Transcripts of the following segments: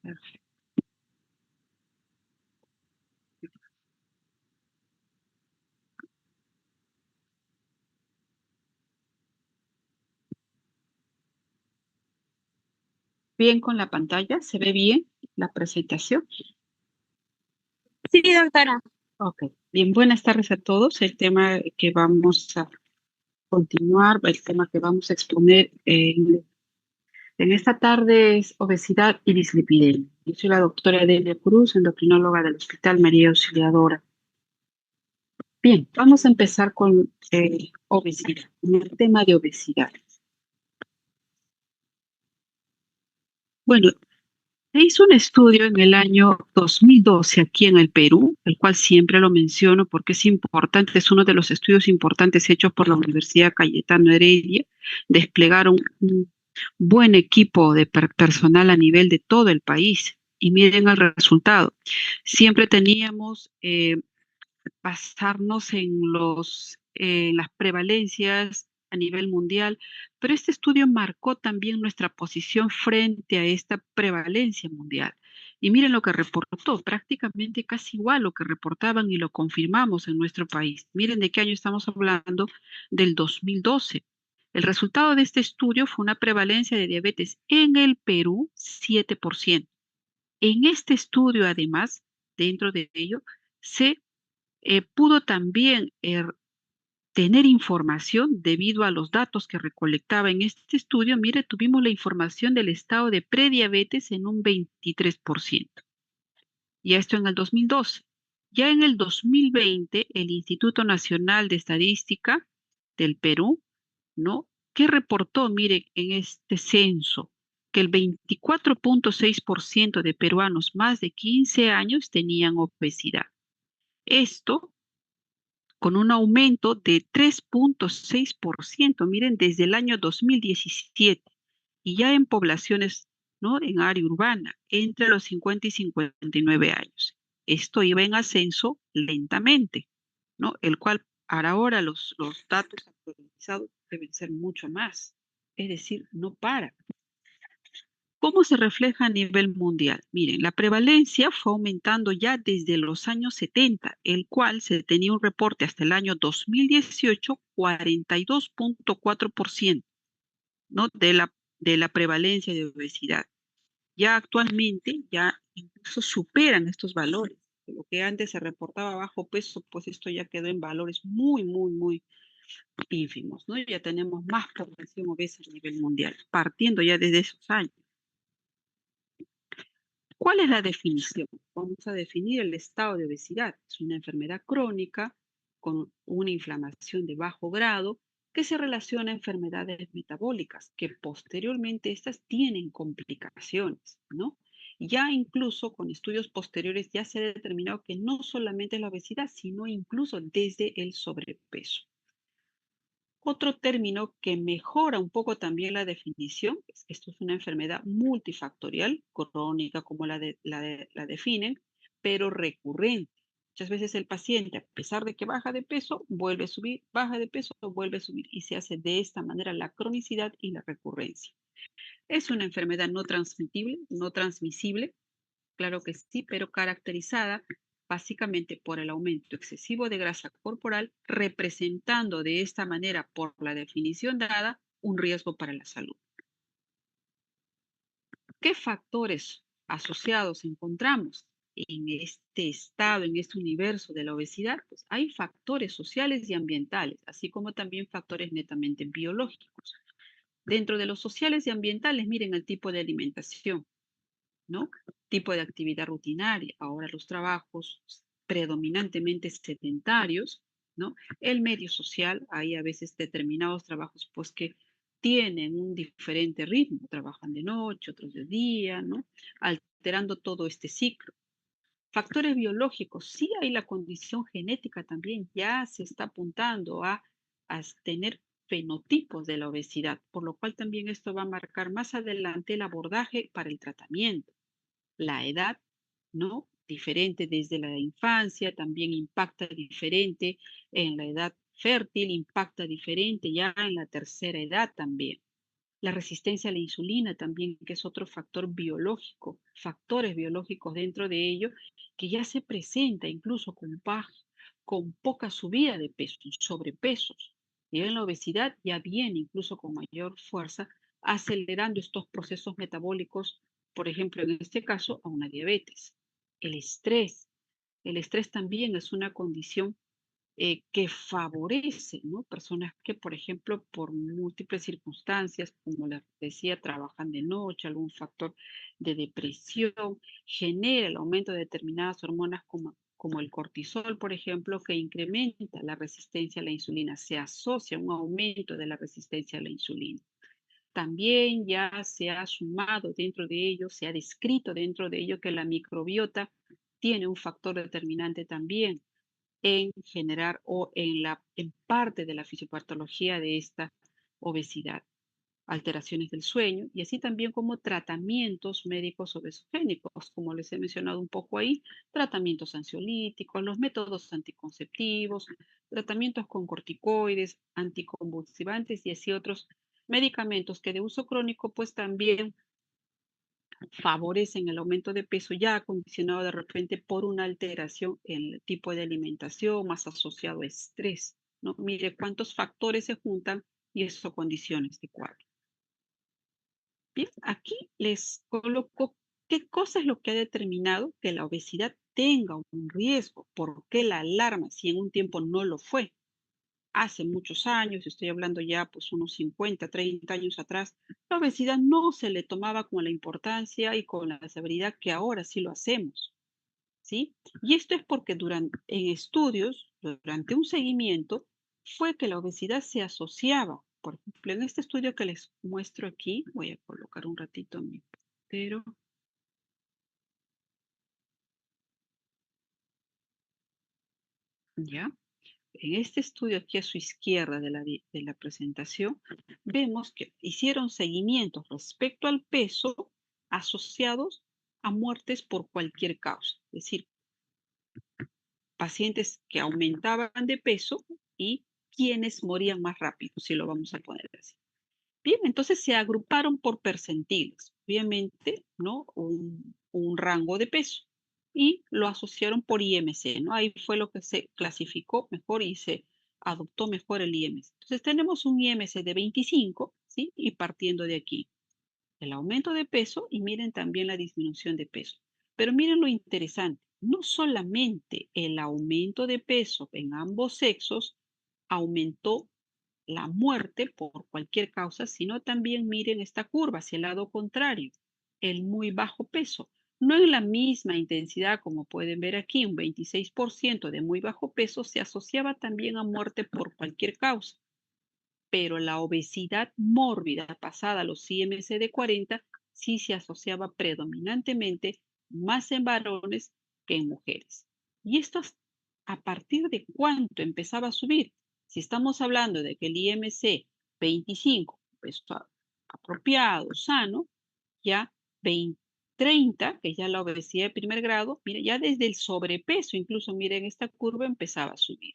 Perfecto. ¿Bien con la pantalla? ¿Se ve bien la presentación? Sí, doctora. Ok. Bien, buenas tardes a todos. El tema que vamos a continuar, el tema que vamos a exponer en esta tarde es obesidad y dislipidemia. Yo soy la doctora Delia Cruz, endocrinóloga del Hospital María Auxiliadora. Bien, vamos a empezar con obesidad, con el tema de obesidad. Bueno, se hizo un estudio en el año 2012 aquí en el Perú, el cual siempre lo menciono porque es importante, es uno de los estudios importantes hechos por la Universidad Cayetano Heredia. Desplegaron un buen equipo de personal a nivel de todo el país. Y miren el resultado. Siempre teníamos basarnos en las prevalencias a nivel mundial, pero este estudio marcó también nuestra posición frente a esta prevalencia mundial. Y miren lo que reportó, prácticamente casi igual lo que reportaban y lo confirmamos en nuestro país. Miren de qué año estamos hablando, del 2012. El resultado de este estudio fue una prevalencia de diabetes en el Perú, 7%. En este estudio, además, dentro de ello, se pudo también tener información debido a los datos que recolectaba en este estudio. Mire, tuvimos la información del estado de prediabetes en un 23%. Y esto en el 2012. Ya en el 2020, el Instituto Nacional de Estadística del Perú, ¿no? ¿Qué reportó? Mire, en este censo, que el 24.6% de peruanos más de 15 años tenían obesidad. Esto con un aumento de 3.6%, miren, desde el año 2017, y ya en poblaciones, ¿no? En área urbana, entre los 50 y 59 años. Esto iba en ascenso lentamente, ¿no? El cual ahora los datos actualizados deben ser mucho más. Es decir, no para. ¿Cómo se refleja a nivel mundial? Miren, la prevalencia fue aumentando ya desde los años 70, el cual se tenía un reporte hasta el año 2018, 42.4%, ¿no? de la prevalencia de obesidad. Ya actualmente, ya incluso superan estos valores. Lo que antes se reportaba bajo peso, pues esto ya quedó en valores muy, muy, muy ínfimos, ¿no? Ya tenemos más población obesa a nivel mundial, partiendo ya desde esos años. ¿Cuál es la definición? Vamos a definir el estado de obesidad. Es una enfermedad crónica con una inflamación de bajo grado que se relaciona a enfermedades metabólicas, que posteriormente estas tienen complicaciones, ¿no? Ya incluso con estudios posteriores ya se ha determinado que no solamente es la obesidad, sino incluso desde el sobrepeso. Otro término que mejora un poco también la definición es que esto es una enfermedad multifactorial, crónica como la definen, pero recurrente. Muchas veces el paciente, a pesar de que baja de peso, vuelve a subir, baja de peso, vuelve a subir y se hace de esta manera la cronicidad y la recurrencia. Es una enfermedad no transmitible, no transmisible, claro que sí, pero caracterizada básicamente por el aumento excesivo de grasa corporal, representando de esta manera, por la definición dada, un riesgo para la salud. ¿Qué factores asociados encontramos en este estado, en este universo de la obesidad? Pues hay factores sociales y ambientales, así como también factores netamente biológicos. Dentro de los sociales y ambientales, miren el tipo de alimentación, ¿no? Tipo de actividad rutinaria. Ahora los trabajos predominantemente sedentarios, ¿no? El medio social, hay a veces determinados trabajos pues que tienen un diferente ritmo, trabajan de noche, otros de día, ¿no? Alterando todo este ciclo. Factores biológicos, sí hay la condición genética también, ya se está apuntando a tener fenotipos de la obesidad, por lo cual también esto va a marcar más adelante el abordaje para el tratamiento. La edad, ¿no? Diferente desde la infancia, también impacta diferente en la edad fértil, impacta diferente ya en la tercera edad también. La resistencia a la insulina también, que es otro factor biológico, factores biológicos dentro de ello, que ya se presenta incluso con poca subida de peso, sobrepesos. Y en la obesidad ya viene incluso con mayor fuerza, acelerando estos procesos metabólicos, por ejemplo, en este caso, a una diabetes. El estrés. El estrés también es una condición que favorece, ¿no? Personas que, por ejemplo, por múltiples circunstancias, como les decía, trabajan de noche, algún factor de depresión, genera el aumento de determinadas hormonas como el cortisol, por ejemplo, que incrementa la resistencia a la insulina, se asocia a un aumento de la resistencia a la insulina. También ya se ha sumado dentro de ello, se ha descrito dentro de ello que la microbiota tiene un factor determinante también en generar o en parte de la fisiopatología de esta obesidad, alteraciones del sueño y así también como tratamientos médicos obesogénicos, como les he mencionado un poco ahí, tratamientos ansiolíticos, los métodos anticonceptivos, tratamientos con corticoides, anticonvulsivantes y así otros medicamentos que de uso crónico pues también favorecen el aumento de peso ya condicionado de repente por una alteración en el tipo de alimentación más asociado a estrés, ¿no? Mire cuántos factores se juntan y eso condiciona este cuadro. Bien, aquí les coloco qué cosa es lo que ha determinado que la obesidad tenga un riesgo, por qué la alarma si en un tiempo no lo fue. Hace muchos años, estoy hablando ya pues unos 50, 30 años atrás, la obesidad no se le tomaba con la importancia y con la severidad que ahora sí lo hacemos, ¿sí? Y esto es porque en estudios, durante un seguimiento, fue que la obesidad se asociaba. Por ejemplo, en este estudio que les muestro aquí, voy a colocar un ratito mi pero ya. En este estudio aquí a su izquierda de la presentación, vemos que hicieron seguimientos respecto al peso asociados a muertes por cualquier causa, es decir, pacientes que aumentaban de peso y quienes morían más rápido, si lo vamos a poner así. Bien, entonces se agruparon por percentiles, obviamente, ¿no? Un rango de peso y lo asociaron por IMC, ¿no? Ahí fue lo que se clasificó mejor y se adoptó mejor el IMC. Entonces tenemos un IMC de 25, ¿sí? Y partiendo de aquí, el aumento de peso y miren también la disminución de peso. Pero miren lo interesante, no solamente el aumento de peso en ambos sexos aumentó la muerte por cualquier causa, sino también miren esta curva hacia el lado contrario, el muy bajo peso. No en la misma intensidad como pueden ver aquí, un 26% de muy bajo peso se asociaba también a muerte por cualquier causa, pero la obesidad mórbida pasada a los IMC de 40 sí se asociaba predominantemente más en varones que en mujeres. Y esto a partir de cuánto empezaba a subir. Si estamos hablando de que el IMC 25, peso apropiado, sano, ya 20, 30, que ya la obesidad de primer grado, mire, ya desde el sobrepeso, incluso miren esta curva empezaba a subir,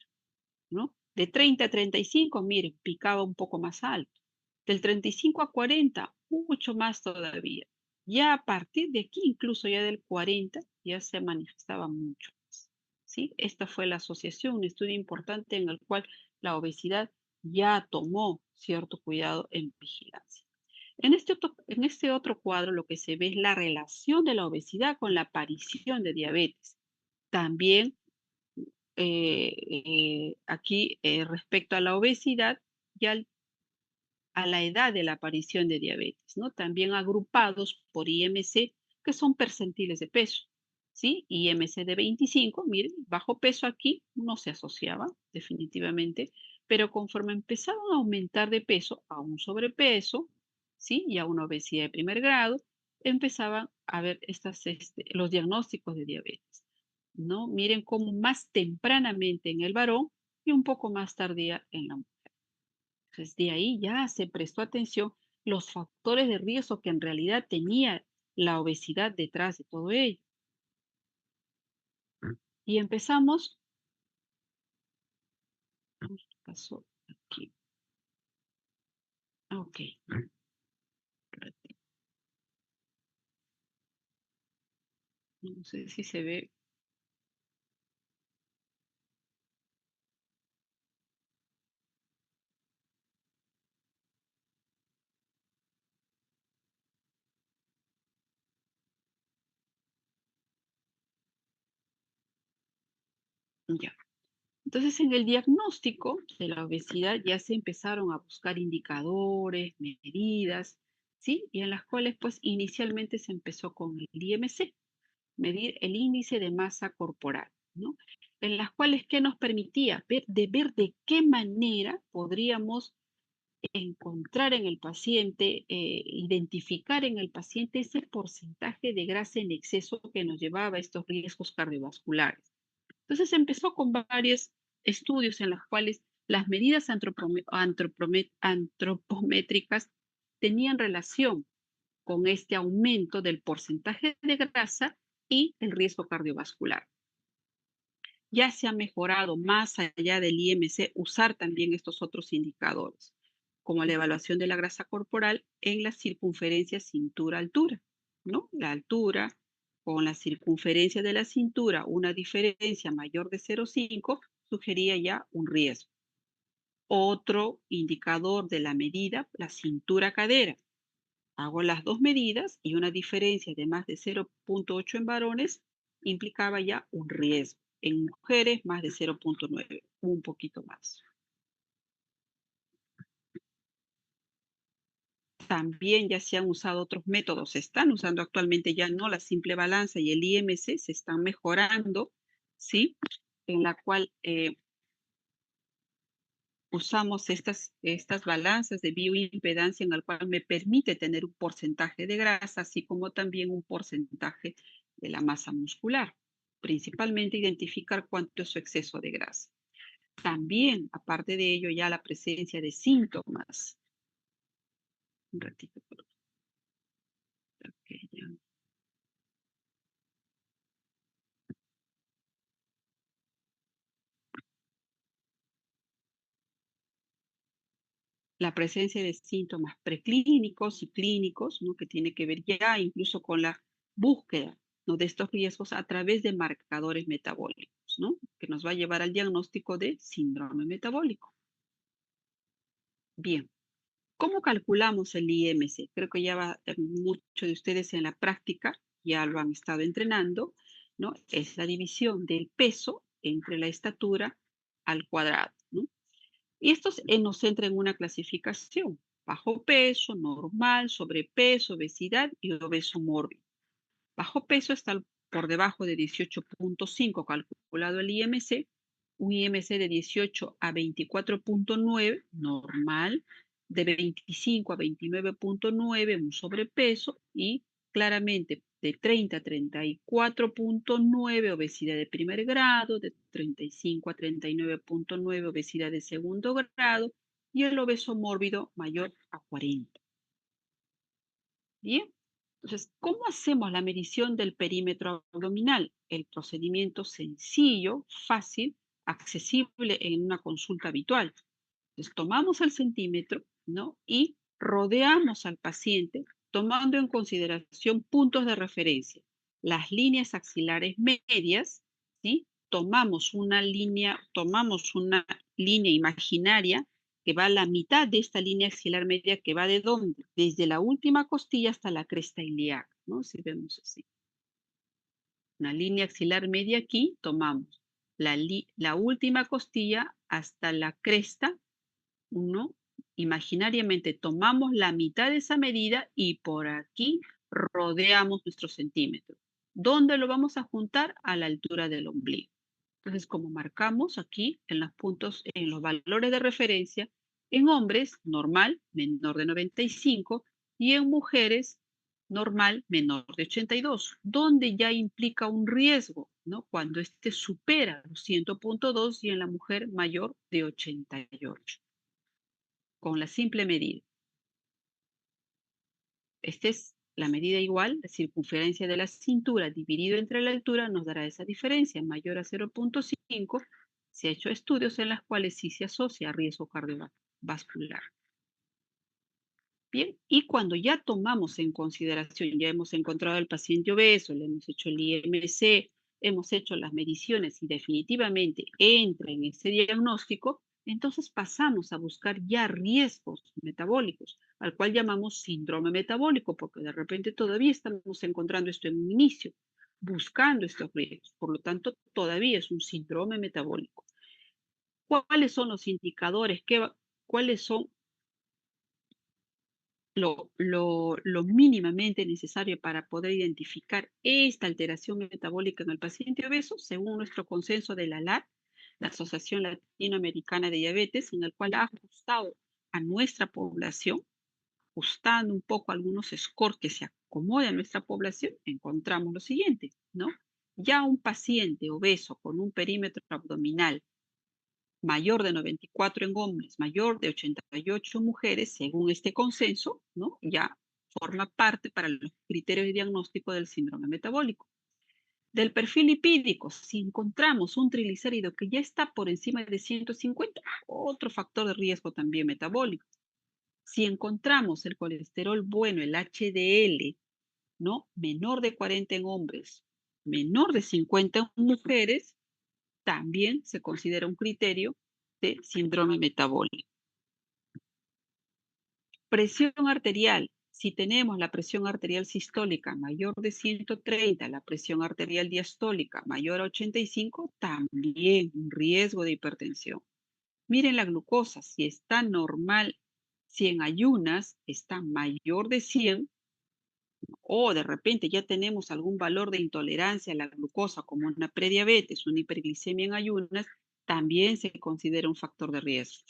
¿no? De 30 a 35, miren, picaba un poco más alto. Del 35 a 40, mucho más todavía. Ya a partir de aquí, incluso ya del 40, ya se manifestaba mucho más. ¿Sí? Esta fue la asociación, un estudio importante en el cual la obesidad ya tomó cierto cuidado en vigilancia. En este otro cuadro lo que se ve es la relación de la obesidad con la aparición de diabetes. También aquí respecto a la obesidad y a la edad de la aparición de diabetes, ¿no? También agrupados por IMC, que son percentiles de peso, ¿sí? IMC de 25, miren, bajo peso aquí no se asociaba definitivamente, pero conforme empezaban a aumentar de peso a un sobrepeso, ¿sí? Y a una obesidad de primer grado, empezaban a ver los diagnósticos de diabetes, ¿no? Miren cómo más tempranamente en el varón y un poco más tardía en la mujer. Entonces, de ahí ya se prestó atención los factores de riesgo que en realidad tenía la obesidad detrás de todo ello. Y empezamos, ¿qué pasó aquí? Ok. No sé si se ve. Ya. Entonces, en el diagnóstico de la obesidad ya se empezaron a buscar indicadores, medidas, ¿sí? Y en las cuales, pues, inicialmente se empezó con el IMC, medir el índice de masa corporal, ¿no? En las cuales, ¿qué nos permitía? Ver de qué manera podríamos encontrar en el paciente, identificar en el paciente ese porcentaje de grasa en exceso que nos llevaba a estos riesgos cardiovasculares. Entonces empezó con varios estudios en los cuales las medidas antropométricas tenían relación con este aumento del porcentaje de grasa y el riesgo cardiovascular. Ya se ha mejorado más allá del IMC usar también estos otros indicadores, como la evaluación de la grasa corporal en la circunferencia cintura-altura, ¿no? La altura con la circunferencia de la cintura, una diferencia mayor de 0,5 sugería ya un riesgo. Otro indicador de la medida, la cintura-cadera. Hago las dos medidas y una diferencia de más de 0,8 en varones implicaba ya un riesgo. En mujeres más de 0,9, un poquito más. También ya se han usado otros métodos, se están usando actualmente ya no la simple balanza y el IMC, se están mejorando, ¿sí? En la cual usamos estas balanzas de bioimpedancia en el cual me permite tener un porcentaje de grasa, así como también un porcentaje de la masa muscular. Principalmente identificar cuánto es su exceso de grasa. También, aparte de ello, ya la presencia de síntomas. Un ratito. Okay, ya. La presencia de síntomas preclínicos y clínicos, ¿no? Que tiene que ver ya incluso con la búsqueda, ¿no? De estos riesgos a través de marcadores metabólicos, ¿no? Que nos va a llevar al diagnóstico de síndrome metabólico. Bien, ¿cómo calculamos el IMC? Creo que ya muchos de ustedes en la práctica ya lo han estado entrenando, ¿no? Es la división del peso entre la estatura al cuadrado, ¿no? Y esto nos entra en una clasificación: bajo peso, normal, sobrepeso, obesidad y obeso mórbido. Bajo peso está por debajo de 18,5 calculado el IMC, un IMC de 18 a 24,9 normal, de 25 a 29,9 un sobrepeso y claramente de 30 a 34,9 obesidad de primer grado, de 35 a 39,9 obesidad de segundo grado y el obeso mórbido mayor a 40. Bien, entonces, ¿cómo hacemos la medición del perímetro abdominal? El procedimiento sencillo, fácil, accesible en una consulta habitual. Entonces, tomamos el centímetro, ¿no? Y rodeamos al paciente tomando en consideración puntos de referencia. Las líneas axilares medias, ¿sí? Tomamos una línea imaginaria que va a la mitad de esta línea axilar media, que va de dónde? Desde la última costilla hasta la cresta ilíaca, ¿no? Si vemos así. Una línea axilar media aquí, tomamos la última costilla hasta la cresta, ¿no? Imaginariamente tomamos la mitad de esa medida y por aquí rodeamos nuestro centímetro. ¿Dónde lo vamos a juntar? A la altura del ombligo. Entonces, como marcamos aquí en los puntos, en los valores de referencia, en hombres, normal, menor de 95, y en mujeres, normal, menor de 82, donde ya implica un riesgo, ¿no? Cuando este supera los 100,2 y en la mujer mayor de 88, con la simple medida. Esta es la medida igual, la circunferencia de la cintura dividido entre la altura nos dará esa diferencia, mayor a 0,5. Se ha hecho estudios en los cuales sí se asocia a riesgo cardiovascular. Bien, y cuando ya tomamos en consideración, ya hemos encontrado al paciente obeso, le hemos hecho el IMC, hemos hecho las mediciones y definitivamente entra en ese diagnóstico, entonces pasamos a buscar ya riesgos metabólicos, al cual llamamos síndrome metabólico, porque de repente todavía estamos encontrando esto en un inicio, buscando estos riesgos. Por lo tanto, todavía es un síndrome metabólico. ¿Cuáles son los indicadores? ¿Cuáles son lo mínimamente necesario para poder identificar esta alteración metabólica en el paciente obeso, según nuestro consenso de la ALAD, la Asociación Latinoamericana de Diabetes, en el cual ha ajustado a nuestra población, ajustando un poco algunos scores que se acomodan a nuestra población, encontramos lo siguiente, ¿no? Ya un paciente obeso con un perímetro abdominal mayor de 94 en hombres, mayor de 88 mujeres, según este consenso, ¿no? Ya forma parte para los criterios de diagnóstico del síndrome metabólico. Del perfil lipídico, si encontramos un triglicérido que ya está por encima de 150, otro factor de riesgo también metabólico. Si encontramos el colesterol bueno, el HDL, ¿no? Menor de 40 en hombres, menor de 50 en mujeres, también se considera un criterio de síndrome metabólico. Presión arterial. Si tenemos la presión arterial sistólica mayor de 130, la presión arterial diastólica mayor a 85, también un riesgo de hipertensión. Miren la glucosa, si está normal, si en ayunas está mayor de 100, o de repente ya tenemos algún valor de intolerancia a la glucosa como una prediabetes, una hiperglicemia en ayunas, también se considera un factor de riesgo.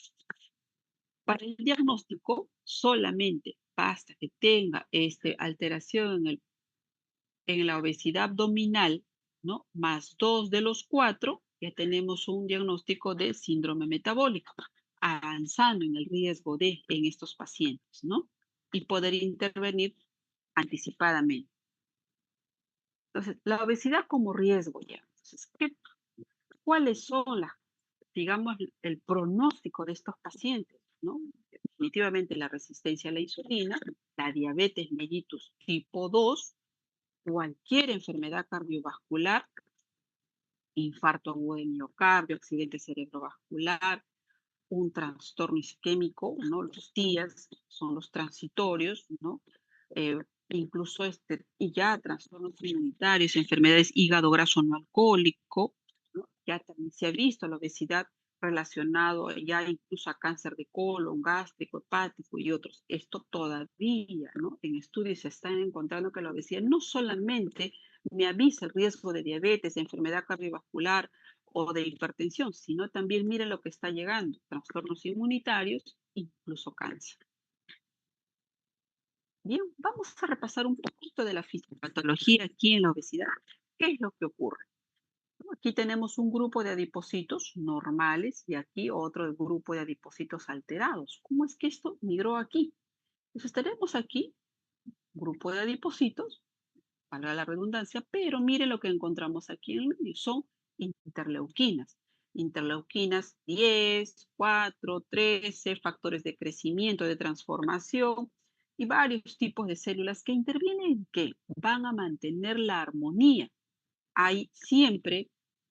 Para el diagnóstico, solamente basta que tenga alteración en la obesidad abdominal, ¿no? Más 2 de los 4, ya tenemos un diagnóstico de síndrome metabólico, avanzando en el riesgo en estos pacientes, ¿no? Y poder intervenir anticipadamente. Entonces, la obesidad como riesgo ya. Entonces, ¿cuáles son digamos, el pronóstico de estos pacientes, ¿no? Definitivamente la resistencia a la insulina, la diabetes mellitus tipo 2, cualquier enfermedad cardiovascular, infarto agudo de miocardio, accidente cerebrovascular, un trastorno isquémico, ¿no? Los TIAs son los transitorios, ¿no? Incluso y ya trastornos inmunitarios, enfermedades hígado graso no alcohólico, ¿no? Ya también se ha visto la obesidad relacionado ya incluso a cáncer de colon, gástrico, hepático y otros. Esto todavía, ¿no? En estudios se están encontrando que la obesidad no solamente me avisa el riesgo de diabetes, de enfermedad cardiovascular, o de hipertensión, sino también mire lo que está llegando, trastornos inmunitarios, incluso cáncer. Bien, vamos a repasar un poquito de la fisiopatología aquí en la obesidad. ¿Qué es lo que ocurre? Aquí tenemos un grupo de adipocitos normales y aquí otro grupo de adipocitos alterados. ¿Cómo es que esto migró aquí? Entonces tenemos aquí un grupo de adipocitos, valga la redundancia, pero mire lo que encontramos aquí en el medio, son interleuquinas. Interleuquinas 10, 4, 13, factores de crecimiento, de transformación y varios tipos de células que intervienen que van a mantener la armonía. Hay siempre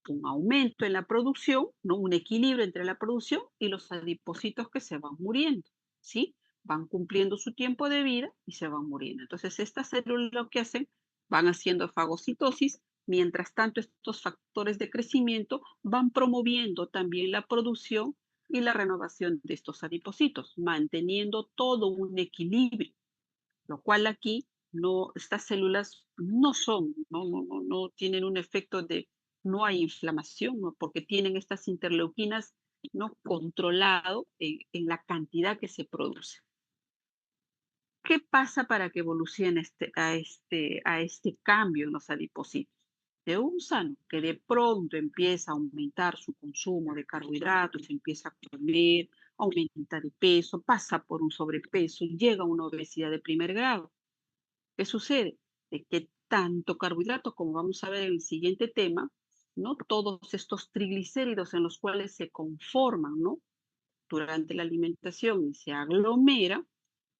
un aumento en la producción, ¿no? Un equilibrio entre la producción y los adipocitos que se van muriendo, ¿sí? Van cumpliendo su tiempo de vida y se van muriendo. Entonces, estas células lo que hacen, van haciendo fagocitosis, mientras tanto estos factores de crecimiento van promoviendo también la producción y la renovación de estos adipocitos, manteniendo todo un equilibrio, lo cual aquí no, estas células no son, no tienen un efecto de, no hay inflamación, ¿no? Porque tienen estas interleuquinas no controlado en la cantidad que se produce. ¿Qué pasa para que evolucione a este cambio en los adipocitos? De un sano que de pronto empieza a aumentar su consumo de carbohidratos, empieza a comer, aumenta de peso, pasa por un sobrepeso y llega a una obesidad de primer grado. ¿Qué sucede? De que tanto carbohidratos, como vamos a ver en el siguiente tema, ¿no? Todos estos triglicéridos en los cuales se conforman, ¿no? Durante la alimentación y se aglomera,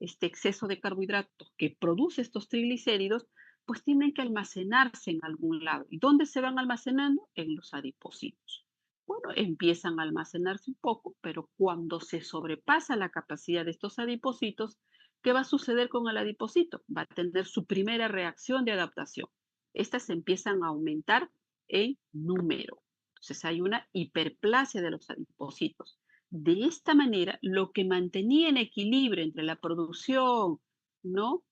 este exceso de carbohidratos que produce estos triglicéridos, pues tienen que almacenarse en algún lado. ¿Y dónde se van almacenando? En los adipocitos. Bueno, empiezan a almacenarse un poco, pero cuando se sobrepasa la capacidad de estos adipocitos, ¿qué va a suceder con el adipocito? Va a tener su primera reacción de adaptación. Estas empiezan a aumentar en número. Entonces hay una hiperplasia de los adipocitos. De esta manera, lo que mantenía en equilibrio entre la producción, ¿no?,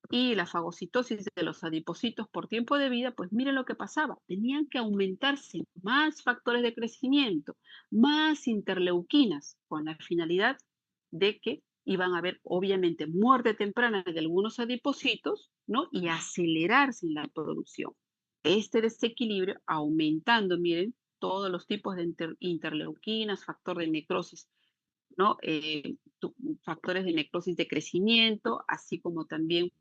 y la fagocitosis de los adipocitos por tiempo de vida, pues miren lo que pasaba. Tenían que aumentarse más factores de crecimiento, más interleuquinas, con la finalidad de que iban a haber, obviamente, muerte temprana de algunos adipocitos, ¿no?, y acelerarse en la producción. Este desequilibrio aumentando, miren, todos los tipos de interleuquinas, factor de necrosis, ¿no? Factores de necrosis de crecimiento, así como también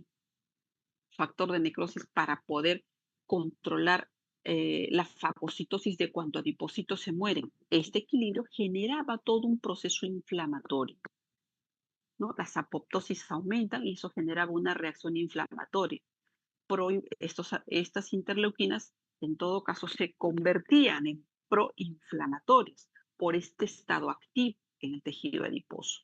factor de necrosis para poder controlar la fagocitosis de cuando adipocitos se mueren. Este equilibrio generaba todo un proceso inflamatorio, ¿no? Las apoptosis aumentan y eso generaba una reacción inflamatoria. Estas interleuquinas, en todo caso, se convertían en proinflamatorias por este estado activo en el tejido adiposo.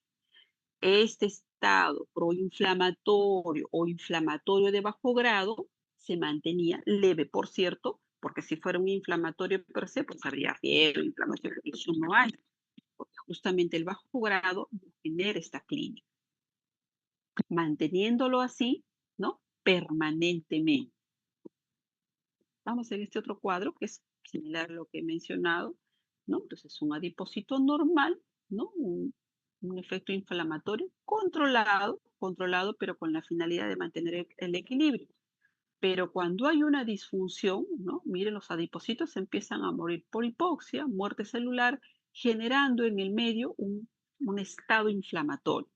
Este estado proinflamatorio o inflamatorio de bajo grado se mantenía leve, por cierto, porque si fuera un inflamatorio per se, pues habría fiebre, inflamación, eso no hay, porque justamente el bajo grado no genera esta clínica, manteniéndolo así, ¿no?, permanentemente. Vamos a ver este otro cuadro que es similar a lo que he mencionado, ¿no? Entonces, un adipocito normal, ¿no? Un efecto inflamatorio controlado, pero con la finalidad de mantener el equilibrio. Pero cuando hay una disfunción, ¿no? Miren, los adipocitos empiezan a morir por hipoxia, muerte celular, generando en el medio un estado inflamatorio.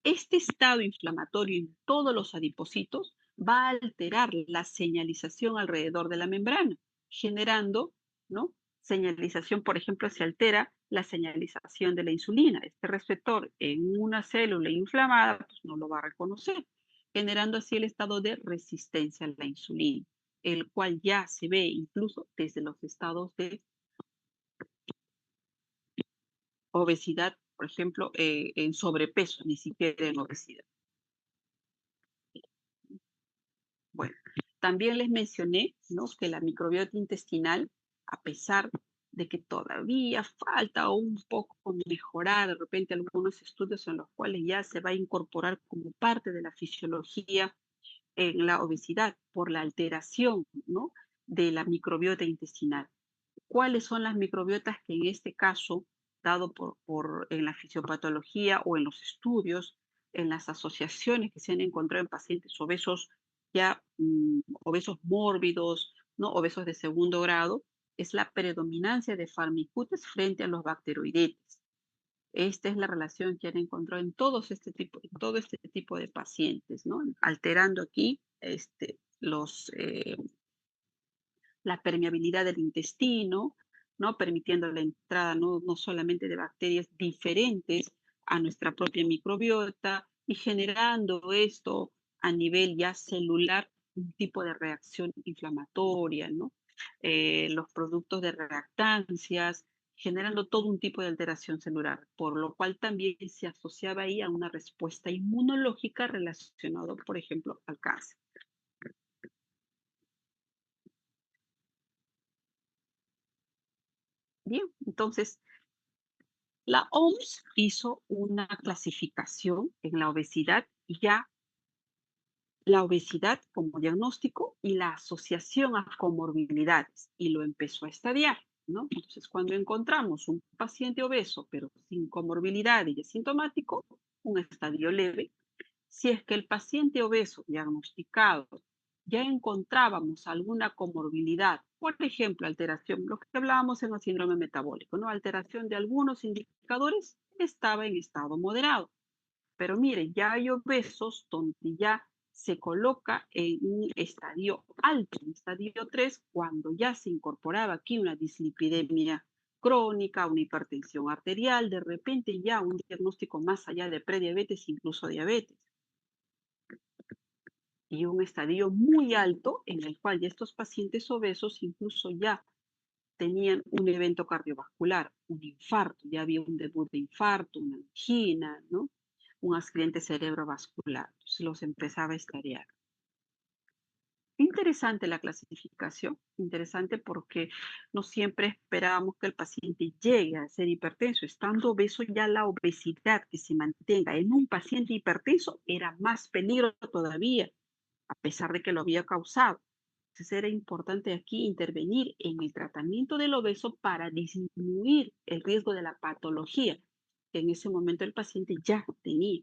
Este estado inflamatorio en todos los adipocitos va a alterar la señalización alrededor de la membrana, generando, ¿no?, señalización. Por ejemplo, se altera la señalización de la insulina. Este receptor en una célula inflamada, pues no lo va a reconocer, generando así el estado de resistencia a la insulina, el cual ya se ve incluso desde los estados de obesidad, por ejemplo, en sobrepeso, ni siquiera en obesidad. Bueno, también les mencioné, ¿no?, que la microbiota intestinal, a pesar de que todavía falta un poco mejorar de repente algunos estudios en los cuales ya se va a incorporar como parte de la fisiología en la obesidad por la alteración, ¿no?, de la microbiota intestinal. ¿Cuáles son las microbiotas que en este caso, dado en la fisiopatología o en los estudios, en las asociaciones que se han encontrado en pacientes obesos, ya obesos mórbidos, ¿no?, obesos de segundo grado? Es la predominancia de Firmicutes frente a los bacteroidetes. Esta es la relación que han encontrado en todo este tipo de pacientes, ¿no? Alterando aquí la permeabilidad del intestino, ¿no?, permitiendo la entrada no solamente de bacterias diferentes a nuestra propia microbiota y generando esto a nivel ya celular un tipo de reacción inflamatoria, ¿no? Los productos de reactancias, generando todo un tipo de alteración celular, por lo cual también se asociaba ahí a una respuesta inmunológica relacionada, por ejemplo, al cáncer. Bien, entonces la OMS hizo una clasificación en la obesidad, ya la obesidad como diagnóstico y la asociación a comorbilidades, y lo empezó a estadiar, ¿no? Entonces, cuando encontramos un paciente obeso, pero sin comorbilidades y asintomático, un estadio leve. Si es que el paciente obeso diagnosticado ya encontrábamos alguna comorbilidad, por ejemplo, alteración, lo que hablábamos en el síndrome metabólico, ¿no?, alteración de algunos indicadores, estaba en estado moderado. Pero miren, ya hay obesos donde ya se coloca en un estadio alto, en estadio 3, cuando ya se incorporaba aquí una dislipidemia crónica, una hipertensión arterial, de repente ya un diagnóstico más allá de prediabetes, incluso diabetes. y un estadio muy alto en el cual ya estos pacientes obesos incluso ya tenían un evento cardiovascular, un infarto, ya había un debut de infarto, una angina, ¿no? Un accidente cerebrovascular. Entonces los empezaba a estadiar. Interesante la clasificación, interesante porque no siempre esperábamos que el paciente llegue a ser hipertenso. Estando obeso, ya la obesidad que se mantenga en un paciente hipertenso era más peligro todavía, a pesar de que lo había causado. Entonces era importante aquí intervenir en el tratamiento del obeso para disminuir el riesgo de la patología que en ese momento el paciente ya tenía.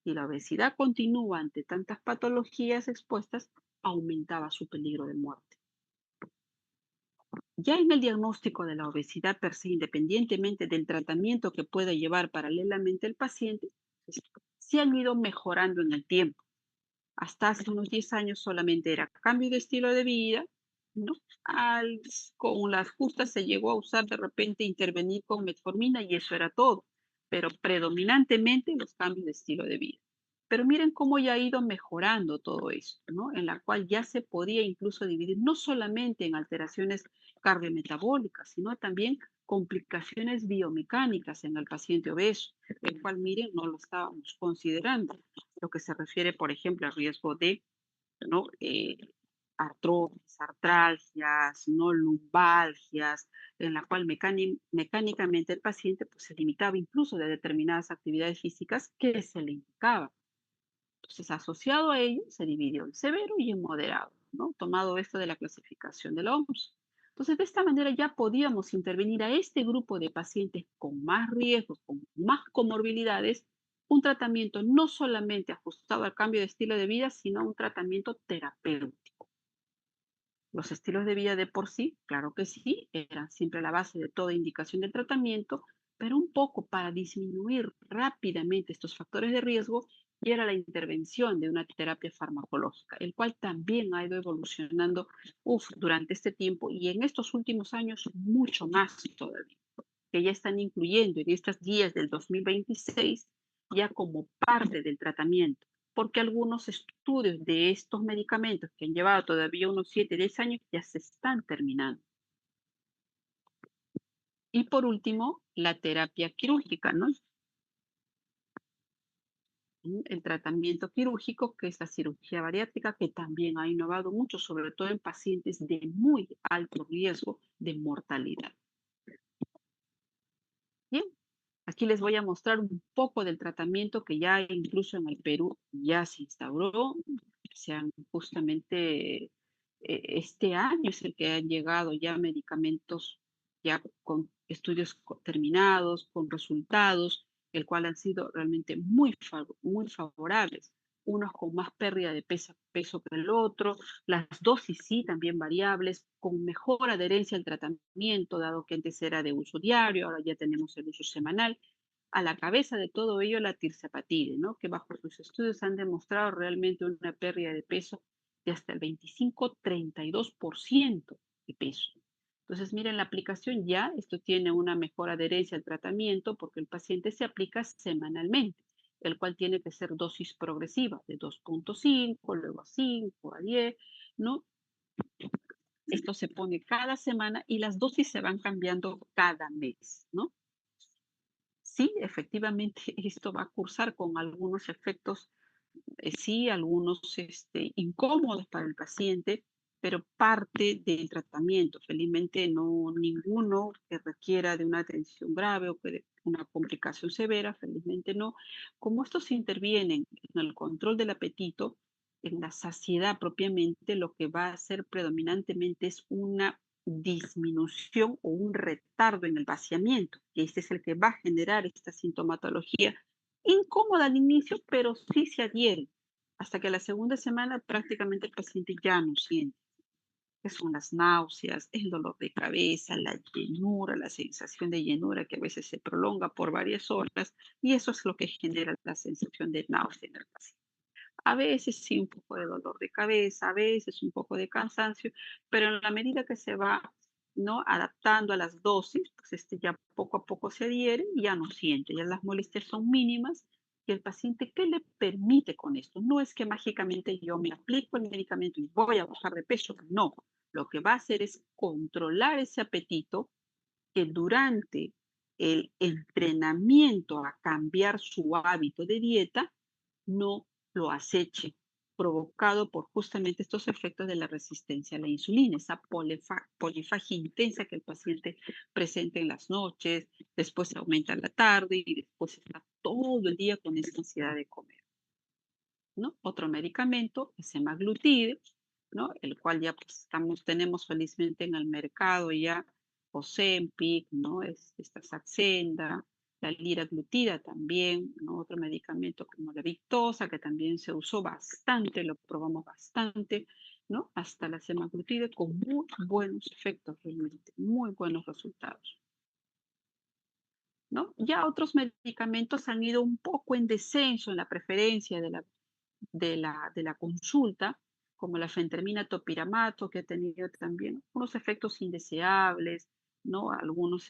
Si la obesidad continúa ante tantas patologías expuestas, aumentaba su peligro de muerte. Ya en el diagnóstico de la obesidad per se, independientemente del tratamiento que pueda llevar paralelamente el paciente, pues, se han ido mejorando en el tiempo. Hasta hace unos 10 años solamente era cambio de estilo de vida, ¿no? Con las justas se llegó a usar de repente intervenir con metformina y eso era todo, pero predominantemente los cambios de estilo de vida. Pero miren cómo ya ha ido mejorando todo esto, ¿no? En la cual ya se podía incluso dividir no solamente en alteraciones cardiometabólicas, sino también complicaciones biomecánicas en el paciente obeso, el cual, miren, no lo estábamos considerando lo que se refiere, por ejemplo, al riesgo de, ¿no? Artrosis, artralgias, ¿no? Lumbalgias, en la cual mecánicamente el paciente pues, se limitaba incluso de determinadas actividades físicas que se le indicaban. Entonces, asociado a ello, se dividió en severo y en moderado, ¿no? Tomado esto de la clasificación de la OMS. Entonces, de esta manera ya podíamos intervenir a este grupo de pacientes con más riesgos, con más comorbilidades, un tratamiento no solamente ajustado al cambio de estilo de vida, sino un tratamiento terapéutico. Los estilos de vida de por sí, claro que sí, eran siempre la base de toda indicación del tratamiento, pero un poco para disminuir rápidamente estos factores de riesgo y era la intervención de una terapia farmacológica, el cual también ha ido evolucionando durante este tiempo y en estos últimos años mucho más todavía, que ya están incluyendo en estas guías del 2026 ya como parte del tratamiento, porque algunos estudios de estos medicamentos que han llevado todavía unos 7, 10 años ya se están terminando. Y por último, la terapia quirúrgica, ¿no? El tratamiento quirúrgico, que es la cirugía bariátrica, que también ha innovado mucho, sobre todo en pacientes de muy alto riesgo de mortalidad. Bien, aquí les voy a mostrar un poco del tratamiento que ya incluso en el Perú ya se instauró. Justamente este año es el que han llegado ya medicamentos ya con estudios terminados, con resultados, el cual han sido realmente muy favorables. Unos con más pérdida de peso que el otro, las dosis sí también variables, con mejor adherencia al tratamiento, dado que antes era de uso diario, ahora ya tenemos el uso semanal. A la cabeza de todo ello la tirzepatide, ¿no? Que bajo sus estudios han demostrado realmente una pérdida de peso de hasta el 25-32% de peso. Entonces, miren, la aplicación ya, esto tiene una mejor adherencia al tratamiento porque el paciente se aplica semanalmente, el cual tiene que ser dosis progresiva de 2.5, luego a 5, a 10, ¿no? Esto se pone cada semana y las dosis se van cambiando cada mes, ¿no? Sí, efectivamente, esto va a cursar con algunos efectos, sí, algunos incómodos para el paciente, pero parte del tratamiento. Felizmente no ninguno que requiera de una atención grave o que de una complicación severa, felizmente no. Como estos intervienen en el control del apetito, en la saciedad propiamente, lo que va a hacer predominantemente es una disminución o un retardo en el vaciamiento, que este es el que va a generar esta sintomatología incómoda al inicio, pero sí se adhiere hasta que la segunda semana prácticamente el paciente ya no siente, que son las náuseas, el dolor de cabeza, la llenura, la sensación de llenura que a veces se prolonga por varias horas y eso es lo que genera la sensación de náusea en el paciente. A veces sí un poco de dolor de cabeza, a veces un poco de cansancio, pero en la medida que se va, ¿no? Adaptando a las dosis, pues ya poco a poco se adhiere y ya no siente, ya las molestias son mínimas Y el paciente, ¿qué le permite con esto? No es que mágicamente yo me aplico el medicamento y voy a bajar de peso. No, lo que va a hacer es controlar ese apetito que durante el entrenamiento a cambiar su hábito de dieta no lo aceche, provocado por justamente estos efectos de la resistencia a la insulina, esa polifagia intensa que el paciente presenta en las noches, después se aumenta en la tarde y después está todo el día con esa ansiedad de comer, ¿no? Otro medicamento es semaglutide, ¿no? El cual ya pues, tenemos felizmente en el mercado ya Ozempic, ¿no? Esta Saxenda, la liraglutida también, ¿no? Otro medicamento como la Victoza, que también se usó bastante, lo probamos bastante, ¿no? Hasta la semaglutide con muy buenos efectos realmente, muy buenos resultados, ¿no? Ya otros medicamentos han ido un poco en descenso en la preferencia de la consulta, como la fentermina topiramato, que ha tenido también unos efectos indeseables, ¿no? Algunos,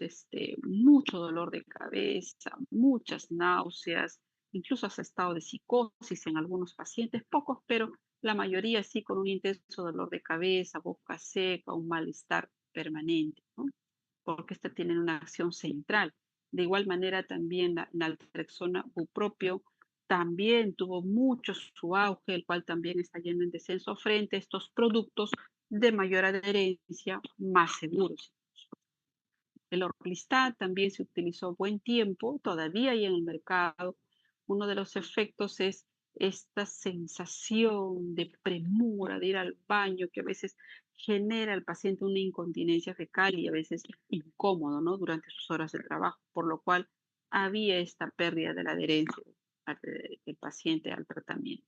mucho dolor de cabeza, muchas náuseas, incluso hasta estado de psicosis en algunos pacientes, pocos, pero la mayoría sí con un intenso dolor de cabeza, boca seca, un malestar permanente, ¿no? Porque esta tiene una acción central. De igual manera también la naltrexona bupropio también tuvo mucho su auge, el cual también está yendo en descenso frente a estos productos de mayor adherencia, más seguros. El orlistat también se utilizó buen tiempo, todavía hay en el mercado. Uno de los efectos es esta sensación de premura, de ir al baño, que a veces genera al paciente una incontinencia fecal y a veces incómodo, ¿no? Durante sus horas de trabajo, por lo cual había esta pérdida de la adherencia del paciente al tratamiento,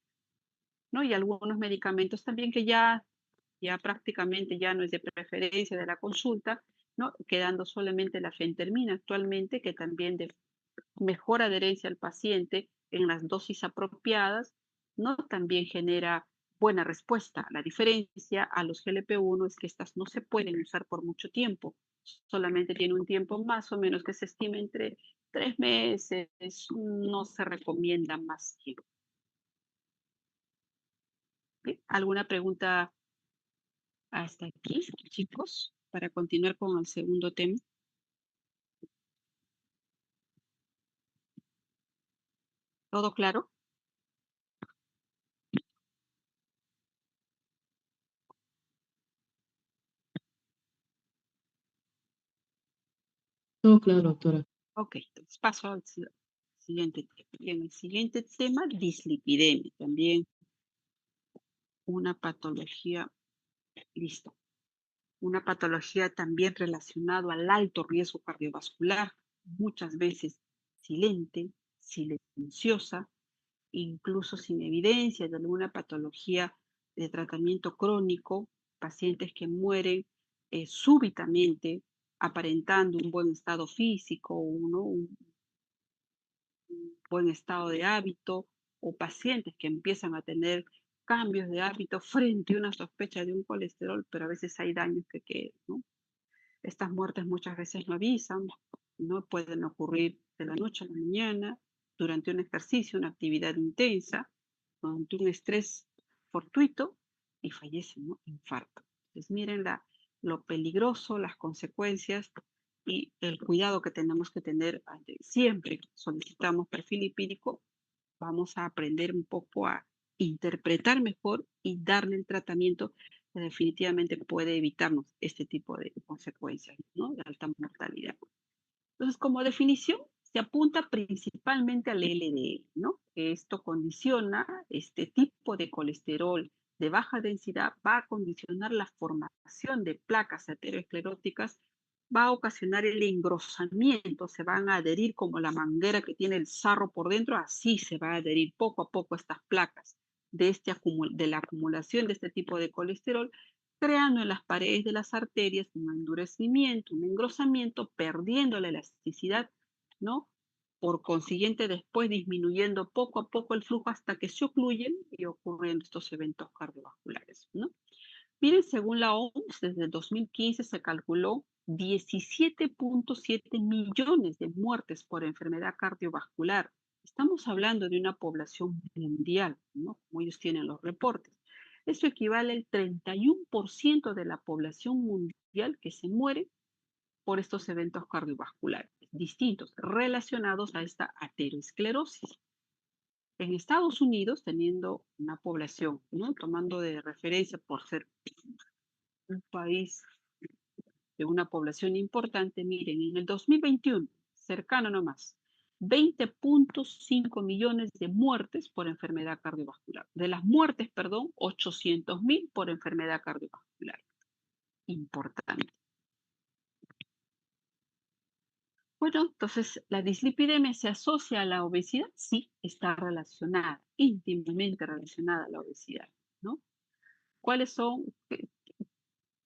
¿no? Y algunos medicamentos también que ya prácticamente ya no es de preferencia de la consulta, ¿no? Quedando solamente la fentermina actualmente, que también de mejor adherencia al paciente en las dosis apropiadas, ¿no? También genera buena respuesta. La diferencia a los GLP-1 es que estas no se pueden usar por mucho tiempo, solamente tiene un tiempo más o menos que se estima entre 3 meses, no se recomienda más tiempo. ¿Sí? ¿Alguna pregunta hasta aquí, chicos, para continuar con el segundo tema? ¿Todo claro? Todo claro, doctora. Ok, entonces paso al siguiente tema. Bien, el siguiente tema, dislipidemia, también una patología, listo, una patología también relacionada al alto riesgo cardiovascular, muchas veces silente, silenciosa, incluso sin evidencia de alguna patología de tratamiento crónico, pacientes que mueren súbitamente, aparentando un buen estado físico, un buen estado de hábito, o pacientes que empiezan a tener cambios de hábito frente a una sospecha de un colesterol, pero a veces hay daños que quedan, ¿no? Estas muertes muchas veces no avisan, no pueden ocurrir de la noche a la mañana, durante un ejercicio, una actividad intensa, durante un estrés fortuito y fallecen, ¿no? Infarto. Entonces miren lo peligroso, las consecuencias y el cuidado que tenemos que tener siempre que solicitamos perfil lipídico. Vamos a aprender un poco a interpretar mejor y darle el tratamiento que definitivamente puede evitarnos este tipo de consecuencias, ¿no? De alta mortalidad. Entonces, como definición, se apunta principalmente al LDL, ¿no? Que esto condiciona este tipo de colesterol de baja densidad, va a condicionar la formación de placas ateroscleróticas, va a ocasionar el engrosamiento, se van a adherir como la manguera que tiene el sarro por dentro, así se va a adherir poco a poco estas placas de la acumulación de este tipo de colesterol, creando en las paredes de las arterias un endurecimiento, un engrosamiento, perdiendo la elasticidad, ¿no? Por consiguiente, después disminuyendo poco a poco el flujo hasta que se ocluyen y ocurren estos eventos cardiovasculares, ¿no? Miren, según la OMS, desde el 2015 se calculó 17.7 millones de muertes por enfermedad cardiovascular, Estamos hablando de una población mundial, ¿no? Como ellos tienen los reportes. Eso equivale al 31% de la población mundial que se muere por estos eventos cardiovasculares distintos relacionados a esta aterosclerosis. En Estados Unidos, teniendo una población, ¿no? Tomando de referencia por ser un país de una población importante, miren, en el 2021, cercano nomás, 20.5 millones de muertes por enfermedad cardiovascular. De las muertes, perdón, 800.000 por enfermedad cardiovascular. Importante. Bueno, entonces, ¿la dislipidemia se asocia a la obesidad? Sí, está relacionada, íntimamente relacionada a la obesidad, ¿no? ¿Cuáles son,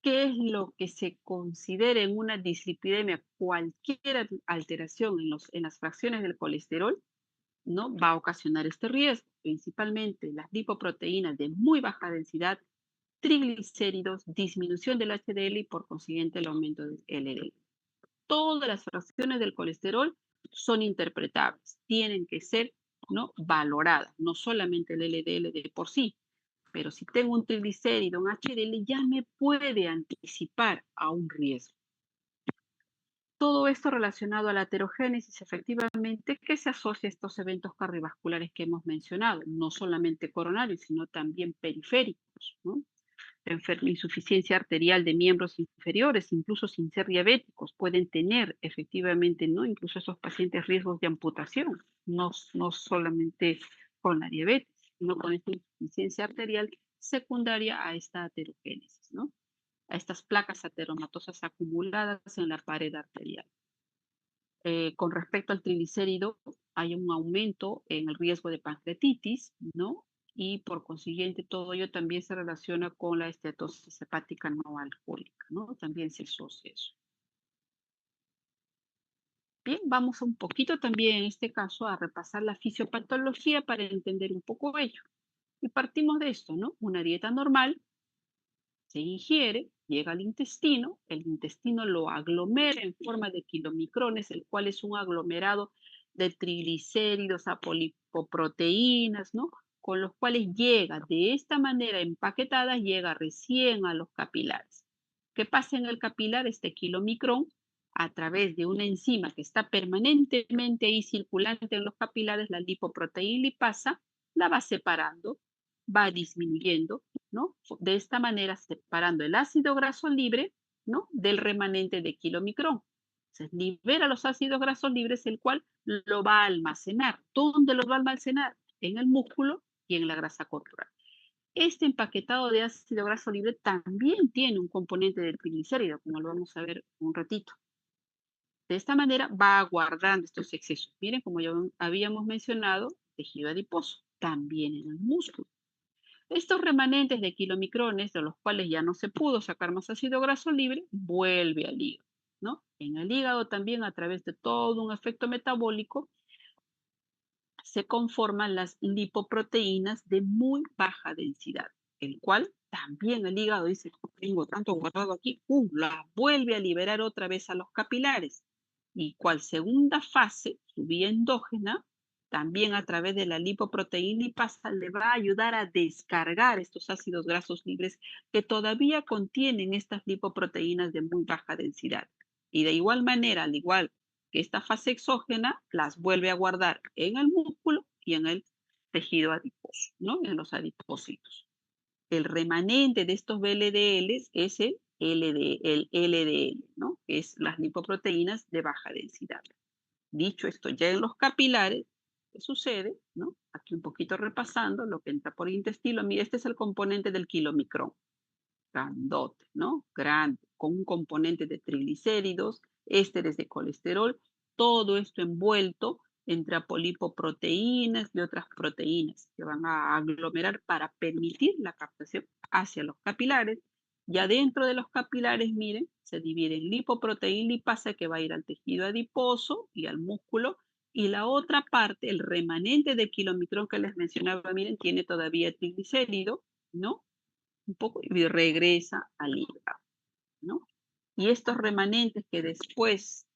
qué es lo que se considera en una dislipidemia? Cualquier alteración en las fracciones del colesterol, ¿no? Va a ocasionar este riesgo, principalmente las lipoproteínas de muy baja densidad, triglicéridos, disminución del HDL y por consiguiente el aumento del LDL. Todas las fracciones del colesterol son interpretables, tienen que ser, ¿no? Valoradas, no solamente el LDL de por sí, pero si tengo un triglicérido, un HDL, ya me puede anticipar a un riesgo. Todo esto relacionado a la aterogénesis, efectivamente, que se asocia a estos eventos cardiovasculares que hemos mencionado, no solamente coronarios, sino también periféricos, ¿no? Insuficiencia arterial de miembros inferiores, incluso sin ser diabéticos, pueden tener efectivamente, ¿no? Incluso esos pacientes riesgos de amputación, no solamente con la diabetes, sino con esta insuficiencia arterial secundaria a esta aterogénesis, ¿no? A estas placas ateromatosas acumuladas en la pared arterial. Con respecto al triglicérido, hay un aumento en el riesgo de pancreatitis, ¿no? Y por consiguiente, todo ello también se relaciona con la esteatosis hepática no alcohólica, ¿no? También se asocia eso. Bien, vamos un poquito también en este caso a repasar la fisiopatología para entender un poco ello. Y partimos de esto, ¿no? Una dieta normal se ingiere, llega al intestino, el intestino lo aglomera en forma de kilomicrones, el cual es un aglomerado de triglicéridos, apolipoproteínas, ¿no? Con los cuales llega de esta manera empaquetada, llega recién a los capilares. ¿Qué pasa en el capilar? Este kilomicrón, a través de una enzima que está permanentemente ahí circulante en los capilares, la lipoproteína lipasa, la va separando, va disminuyendo, ¿no? De esta manera separando el ácido graso libre, ¿no? Del remanente de kilomicrón. Entonces libera los ácidos grasos libres, el cual lo va a almacenar. ¿Dónde lo va a almacenar? En el músculo y en la grasa corporal. Este empaquetado de ácido graso libre también tiene un componente del triglicérido, como lo vamos a ver un ratito. De esta manera va guardando estos excesos. Miren, como ya habíamos mencionado, tejido adiposo, también en el músculo. Estos remanentes de kilomicrones, de los cuales ya no se pudo sacar más ácido graso libre, vuelve al hígado, ¿no? En el hígado también, a través de todo un efecto metabólico, se conforman las lipoproteínas de muy baja densidad, el cual también el hígado dice, tengo tanto guardado aquí, la vuelve a liberar otra vez a los capilares. Y cual segunda fase, su vía endógena, también a través de la lipoproteína lipasa le va a ayudar a descargar estos ácidos grasos libres que todavía contienen estas lipoproteínas de muy baja densidad. Y de igual manera, al igual que esta fase exógena, las vuelve a guardar en el músculo y en el tejido adiposo, ¿no? En los adipocitos. El remanente de estos VLDLs es el LDL, ¿no? Que es las lipoproteínas de baja densidad. Dicho esto, ya en los capilares, ¿qué sucede? ¿No? Aquí un poquito repasando lo que entra por el intestino. Mira, este es el componente del kilomicrón. Grandote, ¿no? Grande, con un componente de triglicéridos, ésteres de colesterol, todo esto envuelto entre apolipoproteínas y otras proteínas que van a aglomerar para permitir la captación hacia los capilares. Ya dentro de los capilares, miren, se divide en lipoproteína lipasa que va a ir al tejido adiposo y al músculo, y la otra parte, el remanente de kilomicrón que les mencionaba, miren, tiene todavía triglicérido, ¿no? Un poco y regresa al hígado, ¿no? Y estos remanentes que después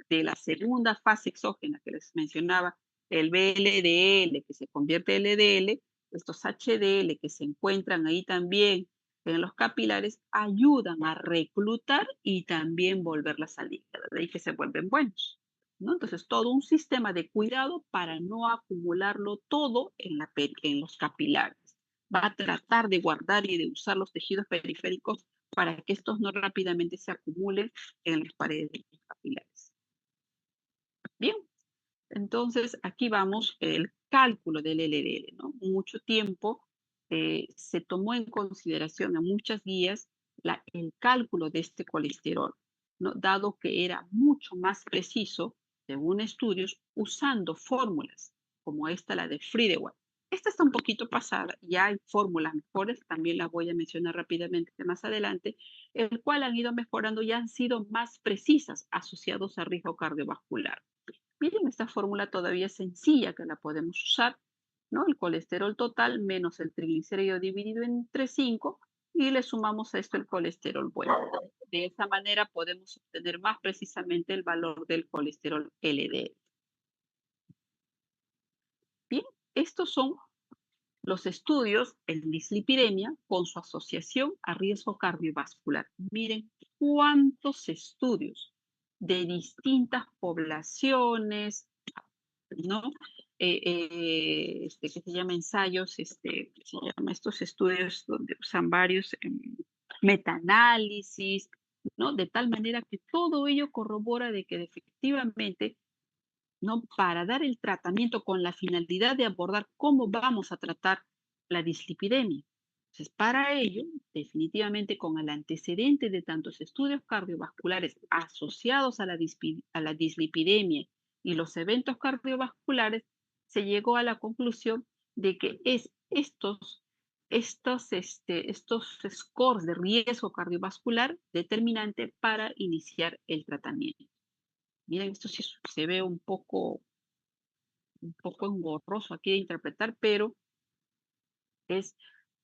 de la segunda fase exógena que les mencionaba, el VLDL que se convierte en LDL, estos HDL que se encuentran ahí también en los capilares, ayudan a reclutar y también volverla a salir, de ahí que se vuelven buenos, ¿no? Entonces, todo un sistema de cuidado para no acumularlo todo en los capilares. Va a tratar de guardar y de usar los tejidos periféricos para que estos no rápidamente se acumulen en las paredes de los capilares. Bien, entonces aquí vamos el cálculo del LDL, ¿no? Mucho tiempo se tomó en consideración en muchas guías el cálculo de este colesterol, ¿no? Dado que era mucho más preciso, según estudios, usando fórmulas como esta, la de Friedewald. Esta está un poquito pasada, ya hay fórmulas mejores, también las voy a mencionar rápidamente más adelante, el cual han ido mejorando y han sido más precisas asociados a riesgo cardiovascular. Miren, esta fórmula todavía es sencilla que la podemos usar, ¿no? El colesterol total menos el triglicérido dividido entre 5 y le sumamos a esto el colesterol bueno. De esta manera podemos obtener más precisamente el valor del colesterol LDL. Bien, estos son los estudios en dislipidemia con su asociación a riesgo cardiovascular. Miren cuántos estudios de distintas poblaciones, ¿no? Que se llama ensayos, se llama estos estudios donde usan varios metaanálisis, ¿no? De tal manera que todo ello corrobora de que efectivamente, ¿no? Para dar el tratamiento con la finalidad de abordar cómo vamos a tratar la dislipidemia. Entonces, para ello, definitivamente con el antecedente de tantos estudios cardiovasculares asociados a la dislipidemia y los eventos cardiovasculares, se llegó a la conclusión de que estos scores de riesgo cardiovascular determinante para iniciar el tratamiento. Miren, esto sí se ve un poco engorroso aquí de interpretar, pero es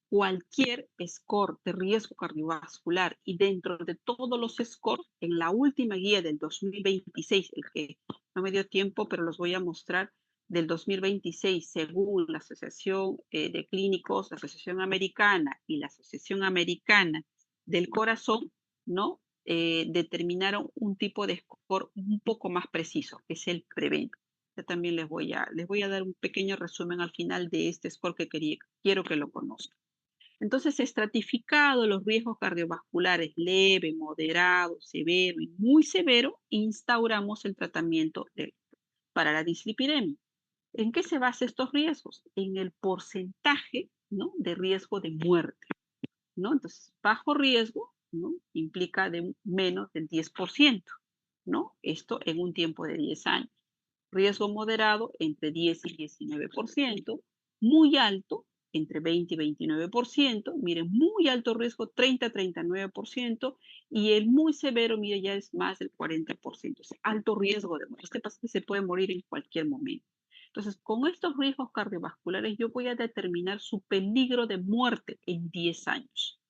cualquier score de riesgo cardiovascular y dentro de todos los scores, en la última guía del 2026, el que no me dio tiempo, pero los voy a mostrar, del 2026, según la Asociación de Clínicos, la Asociación Americana y la Asociación Americana del Corazón, ¿no? Determinaron un tipo de score un poco más preciso, que es el PREVENT. Yo también les voy a dar un pequeño resumen al final de este score que quiero que lo conozcan. Entonces, estratificado los riesgos cardiovasculares leve, moderado, severo y muy severo, instauramos el tratamiento para la dislipidemia. ¿En qué se basan estos riesgos? En el porcentaje, ¿no? De riesgo de muerte, ¿no? Entonces, bajo riesgo, ¿no? Implica de menos del 10%, ¿no? Esto en un tiempo de 10 años. Riesgo moderado entre 10 y 19%, muy alto entre 20 y 29%, miren, muy alto riesgo 30 a 39%, y el muy severo, mire, ya es más del 40%, o sea, alto riesgo de muerte. Este paciente se puede morir en cualquier momento. Entonces, con estos riesgos cardiovasculares, yo voy a determinar su peligro de muerte en 10 años.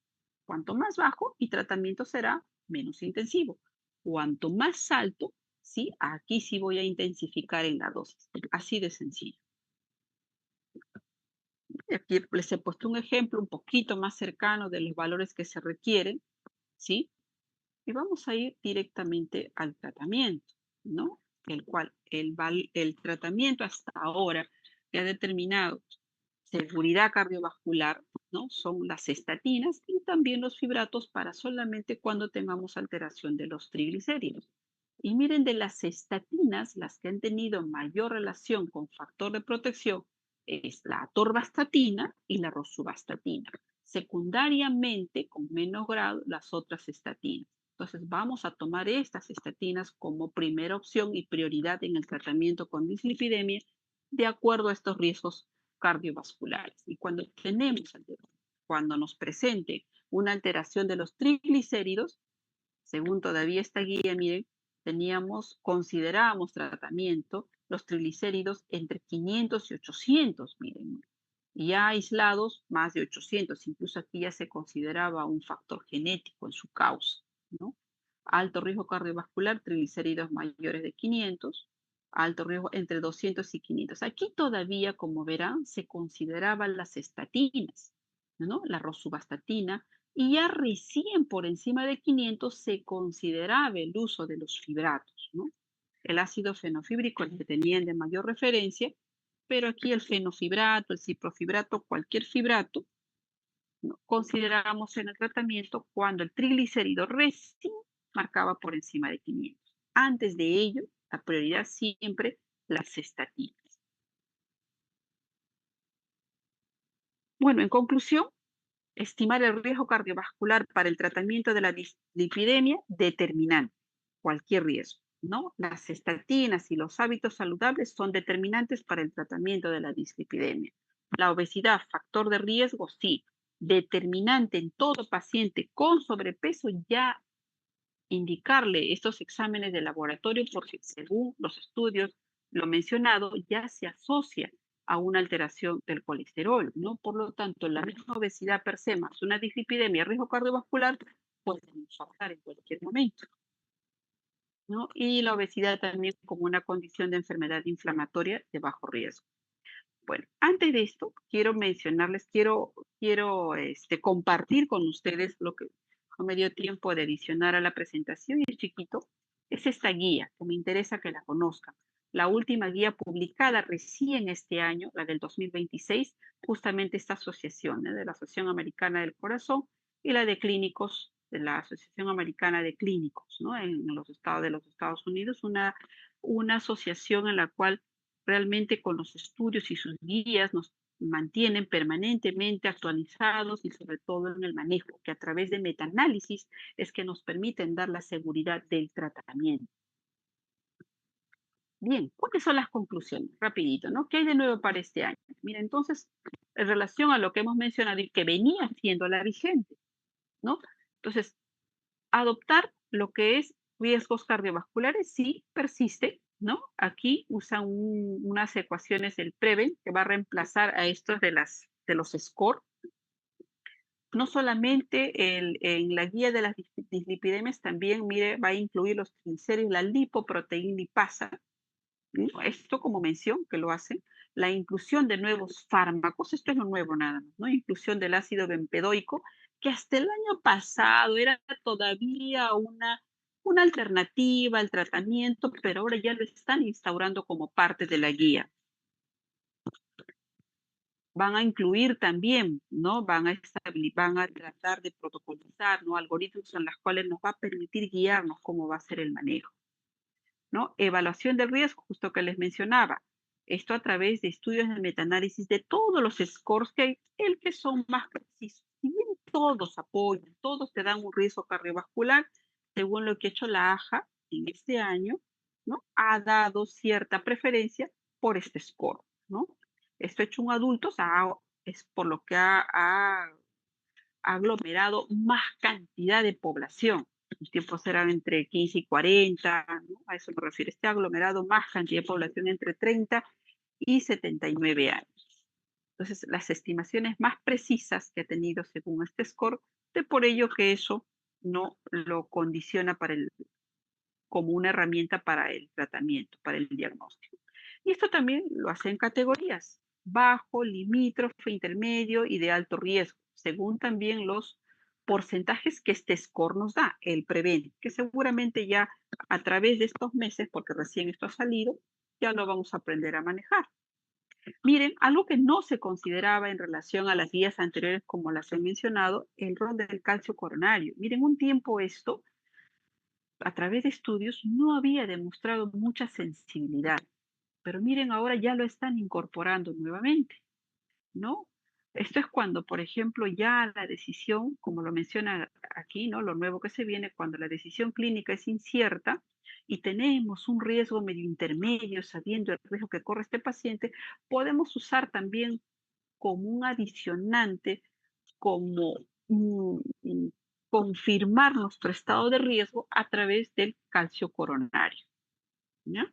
Cuanto más bajo, mi tratamiento será menos intensivo. Cuanto más alto, ¿sí? Aquí sí voy a intensificar en la dosis. Así de sencillo. Aquí les he puesto un ejemplo un poquito más cercano de los valores que se requieren, ¿sí? Y vamos a ir directamente al tratamiento, ¿no? El cual el tratamiento hasta ahora que ha determinado seguridad cardiovascular, ¿no? Son las estatinas y también los fibratos para solamente cuando tengamos alteración de los triglicéridos. Y miren, de las estatinas, las que han tenido mayor relación con factor de protección es la atorvastatina y la rosuvastatina. Secundariamente, con menos grado, las otras estatinas. Entonces, vamos a tomar estas estatinas como primera opción y prioridad en el tratamiento con dislipidemia de acuerdo a estos riesgos cardiovasculares. Y cuando nos presente una alteración de los triglicéridos, según todavía esta guía, miren, considerábamos tratamiento los triglicéridos entre 500 y 800, miren, y ya aislados más de 800, incluso aquí ya se consideraba un factor genético en su causa, ¿no? Alto riesgo cardiovascular, triglicéridos mayores de 500, alto riesgo entre 200 y 500. Aquí todavía, como verán, se consideraban las estatinas, ¿no? La rosuvastatina, y ya recién por encima de 500 se consideraba el uso de los fibratos, ¿no? El ácido fenofíbrico, el que tenían de mayor referencia, pero aquí el fenofibrato, el ciprofibrato, cualquier fibrato, ¿no? Consideramos en el tratamiento cuando el triglicérido recién marcaba por encima de 500. Antes de ello, la prioridad siempre las estatinas. Bueno, en conclusión, estimar el riesgo cardiovascular para el tratamiento de la dislipidemia determinante, cualquier riesgo, ¿no? Las estatinas y los hábitos saludables son determinantes para el tratamiento de la dislipidemia. La obesidad, factor de riesgo, sí. Determinante en todo paciente con sobrepeso, ya indicarle estos exámenes de laboratorio porque según los estudios, lo mencionado, ya se asocia a una alteración del colesterol, ¿no? Por lo tanto, la misma obesidad per se más una dislipidemia, riesgo cardiovascular, pueden infartar en cualquier momento, ¿no? Y la obesidad también como una condición de enfermedad inflamatoria de bajo riesgo. Bueno, antes de esto, quiero mencionarles, compartir con ustedes lo que no me dio tiempo de adicionar a la presentación y es chiquito, es esta guía, que me interesa que la conozcan. La última guía publicada recién este año, la del 2026, justamente esta asociación, de la Asociación Americana del Corazón y la de Clínicos, de la Asociación Americana de Clínicos, ¿no? En los estados de los Estados Unidos, una asociación en la cual realmente con los estudios y sus guías nos mantienen permanentemente actualizados y sobre todo en el manejo, que a través de metaanálisis es que nos permiten dar la seguridad del tratamiento. Bien, ¿cuáles son las conclusiones? Rapidito, ¿no? ¿Qué hay de nuevo para este año? Mira, entonces, en relación a lo que hemos mencionado y que venía siendo la vigente, ¿no? Entonces, adoptar lo que es riesgos cardiovasculares sí persiste, ¿no? Aquí usan unas ecuaciones del Preven que va a reemplazar a estos de los SCORE. No solamente en la guía de las dislipidemias también, mire, va a incluir los triglicéridos, la lipoproteína lipasa, ¿no? Esto como mención que lo hacen, la inclusión de nuevos fármacos, esto es lo nuevo nada más, ¿no? Inclusión del ácido bempedoico, que hasta el año pasado era todavía una alternativa al tratamiento, pero ahora ya lo están instaurando como parte de la guía. Van a incluir también, ¿no? Van a tratar de protocolizar, ¿no? Algoritmos en los cuales nos va a permitir guiarnos cómo va a ser el manejo, ¿no? Evaluación del riesgo, justo que les mencionaba. Esto a través de estudios de metaanálisis de todos los scores que hay, el que son más precisos. Si bien todos apoyan, todos te dan un riesgo cardiovascular, según lo que ha hecho la AJA en este año, ¿no? Ha dado cierta preferencia por este score, ¿no? Esto hecho en adultos es por lo que ha aglomerado más cantidad de población. Los tiempos eran entre 15 y 40, ¿no? A eso me refiero. Este aglomerado más cantidad de población entre 30 y 79 años. Entonces, las estimaciones más precisas que ha tenido según este score, de por ello que eso no lo condiciona como una herramienta para el tratamiento, para el diagnóstico. Y esto también lo hace en categorías: bajo, limítrofe, intermedio y de alto riesgo, según también los porcentajes que este score nos da, el Preven, que seguramente ya a través de estos meses, porque recién esto ha salido, ya lo vamos a aprender a manejar. Miren, algo que no se consideraba en relación a las guías anteriores, como las he mencionado, el rol del calcio coronario. Miren, un tiempo esto, a través de estudios, no había demostrado mucha sensibilidad, pero miren, ahora ya lo están incorporando nuevamente, ¿no? Esto es cuando, por ejemplo, ya la decisión, como lo menciona aquí, ¿no? Lo nuevo que se viene, cuando la decisión clínica es incierta y tenemos un riesgo medio intermedio, sabiendo el riesgo que corre este paciente, podemos usar también como un adicionante, como confirmar nuestro estado de riesgo a través del calcio coronario, ¿ya?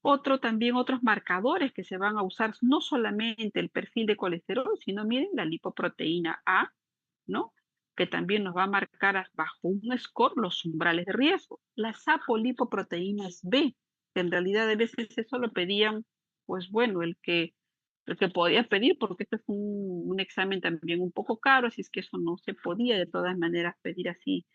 Otros marcadores que se van a usar, no solamente el perfil de colesterol, sino miren la lipoproteína A, ¿no? Que también nos va a marcar bajo un score los umbrales de riesgo. Las apolipoproteínas B, que en realidad a veces eso lo pedían, pues bueno, el que podía pedir, porque este es un examen también un poco caro, así es que eso no se podía de todas maneras pedir así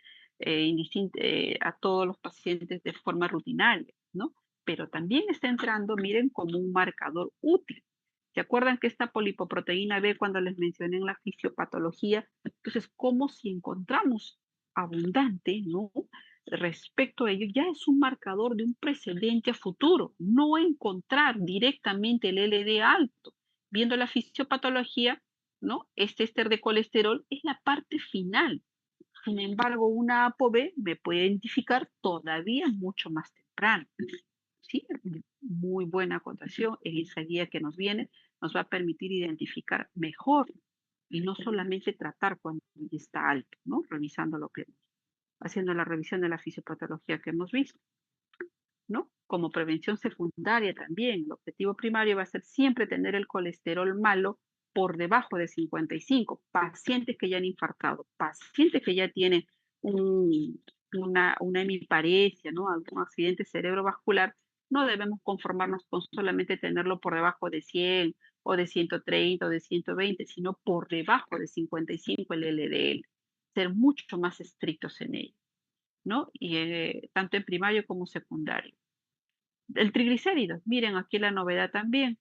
a todos los pacientes de forma rutinaria, ¿no? Pero también está entrando, miren, como un marcador útil. ¿Se acuerdan que esta polipoproteína B, cuando les mencioné en la fisiopatología, entonces, como si encontramos abundante, ¿no? Respecto a ello, ya es un marcador de un precedente a futuro. No encontrar directamente el LD alto, viendo la fisiopatología, ¿no? Este éster de colesterol es la parte final. Sin embargo, una ApoB me puede identificar todavía mucho más temprano. ¿Sí? Muy buena acotación en esa guía que nos viene, nos va a permitir identificar mejor y no solamente tratar cuando ya está alto, ¿no? Revisando lo que, haciendo la revisión de la fisiopatología que hemos visto, ¿no? Como prevención secundaria también, el objetivo primario va a ser siempre tener el colesterol malo por debajo de 55, pacientes que ya han infartado, pacientes que ya tienen una hemiparesia, ¿no? Algún accidente cerebrovascular, no debemos conformarnos con solamente tenerlo por debajo de 100 o de 130 o de 120, sino por debajo de 55 el LDL, ser mucho más estrictos en ello, ¿no? Y tanto en primario como secundario. El triglicéridos, miren aquí la novedad también,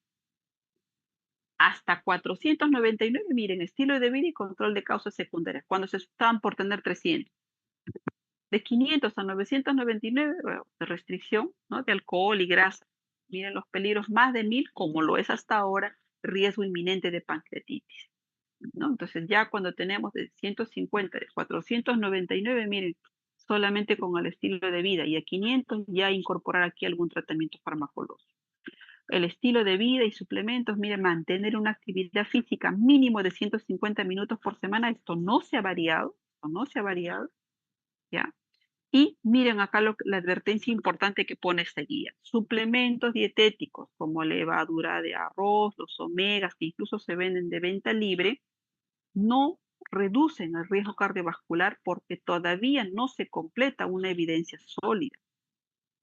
hasta 499, miren, estilo de vida y control de causas secundarias, cuando se estaban por tener 300. De 500 a 999, bueno, de restricción, ¿no? De alcohol y grasa. Miren los peligros, más de 1000, como lo es hasta ahora, riesgo inminente de pancreatitis, ¿no? Entonces ya cuando tenemos de 150, de 499, miren, solamente con el estilo de vida, y a 500 ya incorporar aquí algún tratamiento farmacológico. El estilo de vida y suplementos, miren, mantener una actividad física mínimo de 150 minutos por semana, esto no se ha variado, ¿ya? Y miren acá la advertencia importante que pone esta guía. Suplementos dietéticos como levadura de arroz, los omegas, que incluso se venden de venta libre, no reducen el riesgo cardiovascular porque todavía no se completa una evidencia sólida.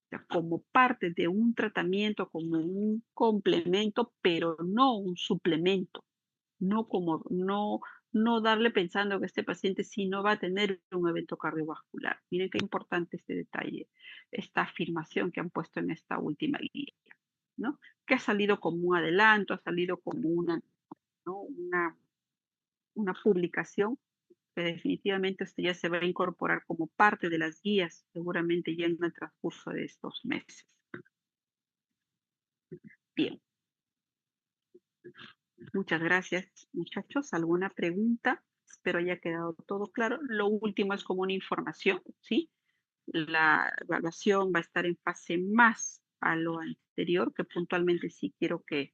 O sea, como parte de un tratamiento, como un complemento, pero no un suplemento, no darle pensando que este paciente sí no va a tener un evento cardiovascular. Miren qué importante este detalle, esta afirmación que han puesto en esta última guía, ¿no? Que ha salido como un adelanto, ha salido como ¿no? una publicación que definitivamente esto ya se va a incorporar como parte de las guías, seguramente ya en el transcurso de estos meses. Bien. Muchas gracias, muchachos. ¿Alguna pregunta? Espero haya quedado todo claro. Lo último es como una información, ¿sí? La evaluación va a estar en fase más a lo anterior, que puntualmente sí quiero que